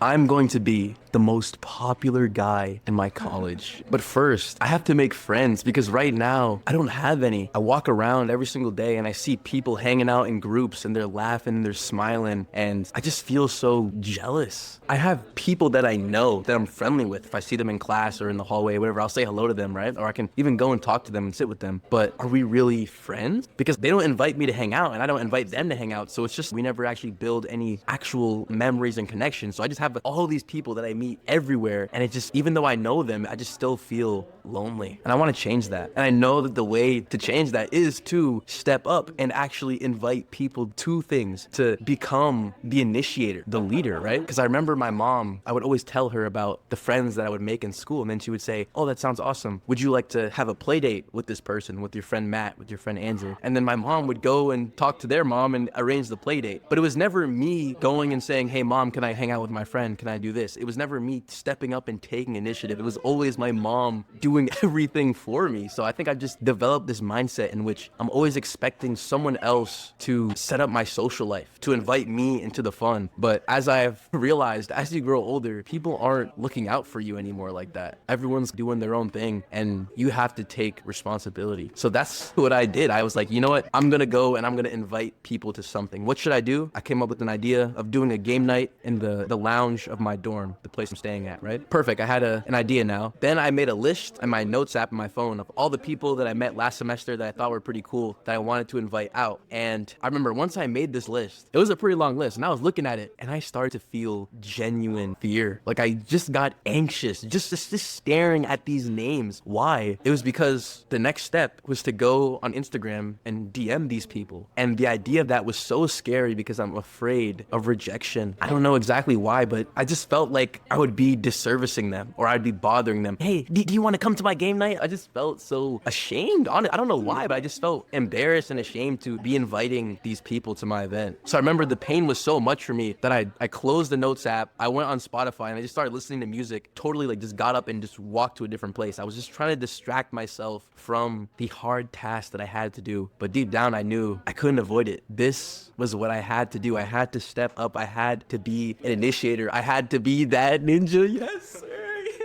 I'm going to be the most popular guy in my college. But first, I have to make friends because right now, I don't have any. I walk around every single day and I see people hanging out in groups and they're laughing and they're smiling and I just feel so jealous. I have people that I know that I'm friendly with. If I see them in class or in the hallway, whatever, I'll say hello to them, right? Or I can even go and talk to them and sit with them. But are we really friends? Because they don't invite me to hang out and I don't invite them to hang out. So it's just, we never actually build any actual memories and connections. So I just have all these people that I meet everywhere. And it just, even though I know them, I just still feel lonely. And I want to change that. And I know that the way to change that is to step up and actually invite people to things, to become the initiator, the leader, right? Because I remember my mom, I would always tell her about the friends that I would make in school. And then she would say, oh, that sounds awesome. Would you like to have a play date with this person, with your friend Matt, with your friend Andrew? And then my mom would go and talk to their mom and arrange the play date. But it was never me going and saying, hey, mom, can I hang out with my friend? Can I do this? It was never me stepping up and taking initiative. It was always my mom doing everything for me. So I think I've just developed this mindset in which I'm always expecting someone else to set up my social life, to invite me into the fun. But as I've realized, as you grow older, people aren't looking out for you anymore like that. Everyone's doing their own thing and you have to take responsibility. So that's what I did. I was like, you know what? I'm gonna go and I'm gonna invite people to something. What should I do? I came up with an idea of doing a game night in the lounge of my dorm, the place I'm staying at, right? Perfect. I had an idea now. Then I made a list in my notes app on my phone of all the people that I met last semester that I thought were pretty cool that I wanted to invite out. And I remember once I made this list, it was a pretty long list and I was looking at it and I started to feel genuine fear. Like I just got anxious, just staring at these names. Why? It was because the next step was to go on Instagram and DM these people. And the idea of that was so scary because I'm afraid of rejection. I don't know exactly why, but I just felt like I would be disservicing them or I'd be bothering them. Hey, do you want to come to my game night? I just felt so ashamed. I don't know why, but I just felt embarrassed and ashamed to be inviting these people to my event. So I remember the pain was so much for me that I closed the notes app. I went on Spotify and I just started listening to music, totally like just got up and just walked to a different place. I was just trying to distract myself from the hard task that I had to do. But deep down, I knew I couldn't avoid it. This was what I had to do. I had to step up. I had to be an initiator. I had to be that ninja. Yes, sir.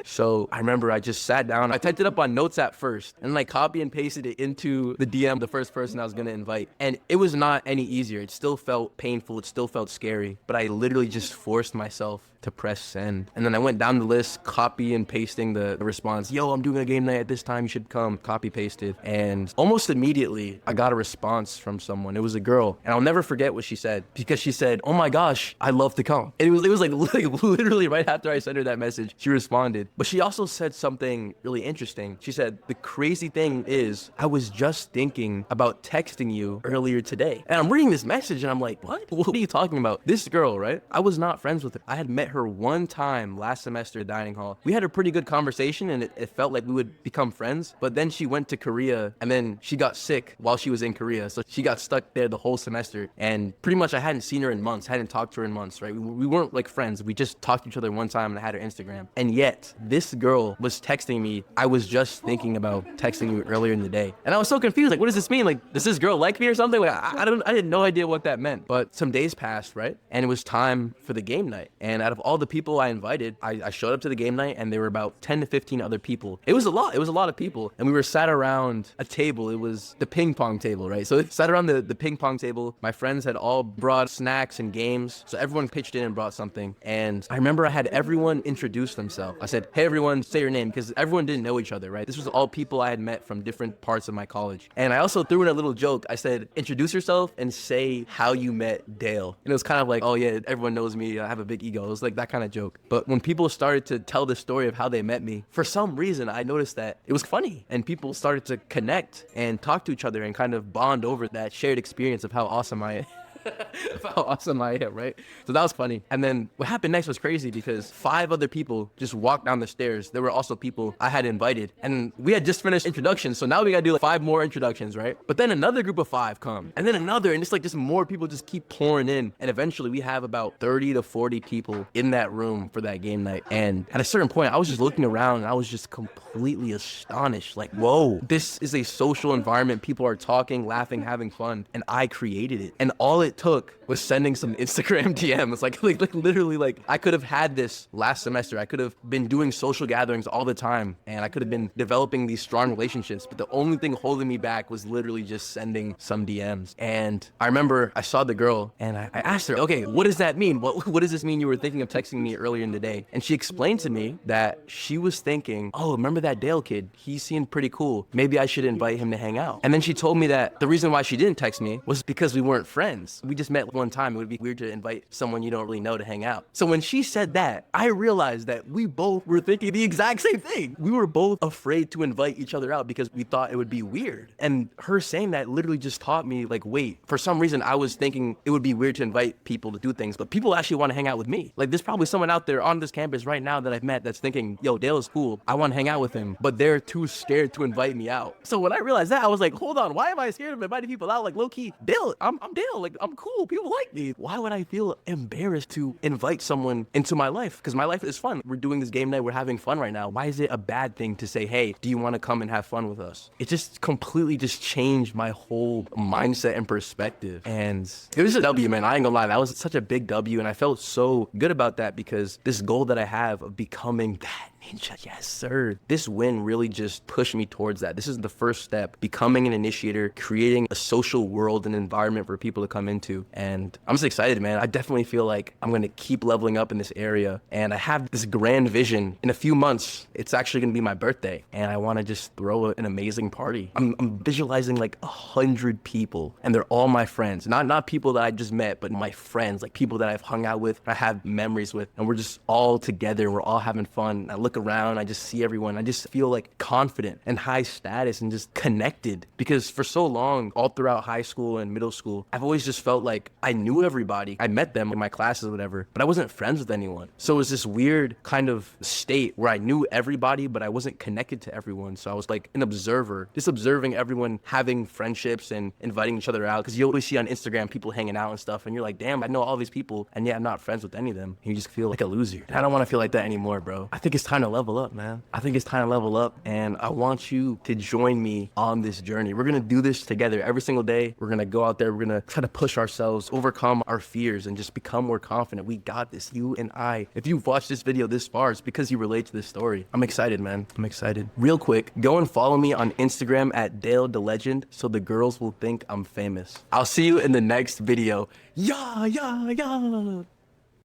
So I remember I just sat down. I typed it up on Notes app first and then I copy and pasted it into the DM, the first person I was going to invite. And it was not any easier. It still felt painful. It still felt scary. But I literally just forced myself to press send. And then I went down the list, copy and pasting the response. Yo, I'm doing a game night at this time. You should come. Copy pasted. And almost immediately, I got a response from someone. It was a girl. And I'll never forget what she said because she said, oh my gosh, I'd love to come. And it was like literally right after I sent her that message, she responded. But she also said something really interesting. She said, the crazy thing is I was just thinking about texting you earlier today. And I'm reading this message and I'm like, what? What are you talking about? This girl, right? I was not friends with her. I had met her one time last semester at dining hall. We had a pretty good conversation and it felt like we would become friends. But then she went to Korea and then she got sick while she was in Korea. So she got stuck there the whole semester. And pretty much I hadn't seen her in months, hadn't talked to her in months, right? We weren't like friends. We just talked to each other one time and I had her Instagram. And yet this girl was texting me, I was just thinking about texting you earlier in the day. And I was so confused. Like, what does this mean? Like, does this girl like me or something? Like, I had no idea what that meant. But some days passed, right? And it was time for the game night. And out of all the people I invited, I showed up to the game night and there were about 10 to 15 other people. It was a lot. It was a lot of people. And we were sat around a table. It was the ping pong table, right? So sat around the ping pong table. My friends had all brought snacks and games. So everyone pitched in and brought something. And I remember I had everyone introduce themselves. I said, hey, everyone, say your name, because everyone didn't know each other, right? This was all people I had met from different parts of my college. And I also threw in a little joke. I said, introduce yourself and say how you met Dale. And it was kind of like, oh yeah, everyone knows me. I have a big ego. It was like that kind of joke. But when people started to tell the story of how they met me, for some reason, I noticed that it was funny and people started to connect and talk to each other and kind of bond over that shared experience of how awesome I am. How awesome I am, right? So that was funny. And then what happened next was crazy because 5 other people just walked down the stairs. There were also people I had invited and we had just finished introductions. So now we gotta do like 5 more introductions, right? But then another group of 5 come and then another, and it's like just more people just keep pouring in. And eventually we have about 30 to 40 people in that room for that game night. And at a certain point, I was just looking around and I was just completely astonished. Like, whoa, this is a social environment. People are talking, laughing, having fun. And I created it. And all it it took was sending some Instagram DMs. Like literally, like I could have had this last semester. I could have been doing social gatherings all the time, and I could have been developing these strong relationships. But the only thing holding me back was literally just sending some DMs. And I remember I saw the girl, and I asked her, okay, what does that mean? What does this mean? You were thinking of texting me earlier in the day. And she explained to me that she was thinking, oh, remember that Dale kid? He seemed pretty cool. Maybe I should invite him to hang out. And then she told me that the reason why she didn't text me was because we weren't friends. We just met one time. It would be weird to invite someone you don't really know to hang out. So when she said that, I realized that we both were thinking the exact same thing. We were both afraid to invite each other out because we thought it would be weird. And her saying that literally just taught me, like, wait, for some reason I was thinking it would be weird to invite people to do things, but people actually want to hang out with me. Like, there's probably someone out there on this campus right now that I've met that's thinking, yo, Dale is cool. I want to hang out with him, but they're too scared to invite me out. So when I realized that, I was like, hold on, why am I scared of inviting people out? Like, low key, Dale, I'm Dale. Like, I'm cool. People like me. Why would I feel embarrassed to invite someone into my life? Because my life is fun. We're doing this game night. We're having fun right now. Why is it a bad thing to say, hey, do you want to come and have fun with us? It just completely just changed my whole mindset and perspective. And it was a W, man. I ain't gonna lie. That was such a big W. And I felt so good about that because this goal that I have of becoming that ninja, yes, sir. This win really just pushed me towards that. This is the first step, becoming an initiator, creating a social world and environment for people to come into. And I'm just excited, man. I definitely feel like I'm gonna keep leveling up in this area. And I have this grand vision. In a few months, it's actually gonna be my birthday. And I wanna just throw an amazing party. I'm visualizing like 100 people, and they're all my friends. Not people that I just met, but my friends, like people that I've hung out with, I have memories with, and we're just all together. We're all having fun. I look around, I just see everyone. I just feel like confident and high status and just connected, because for so long, all throughout high school and middle school, I've always just felt like I knew everybody. I met them in my classes or whatever, but I wasn't friends with anyone. So it was this weird kind of state where I knew everybody, but I wasn't connected to everyone. So I was like an observer, just observing everyone having friendships and inviting each other out, because you always see on Instagram people hanging out and stuff, and you're like, damn, I know all these people, and yet I'm not friends with any of them. And you just feel like a loser. And I don't want to feel like that anymore, bro. I think it's time to level up, man. I think it's time to level up, and I want you to join me on this journey. We're gonna do this together every single day. We're gonna go out there, we're gonna try to push ourselves, overcome our fears, and just become more confident. We got this, you and I. If you've watched this video this far, it's because you relate to this story. I'm excited, man. I'm excited. Real quick, go and follow me on Instagram at daledalegend so the girls will think I'm famous. I'll see you in the next video. Yeah.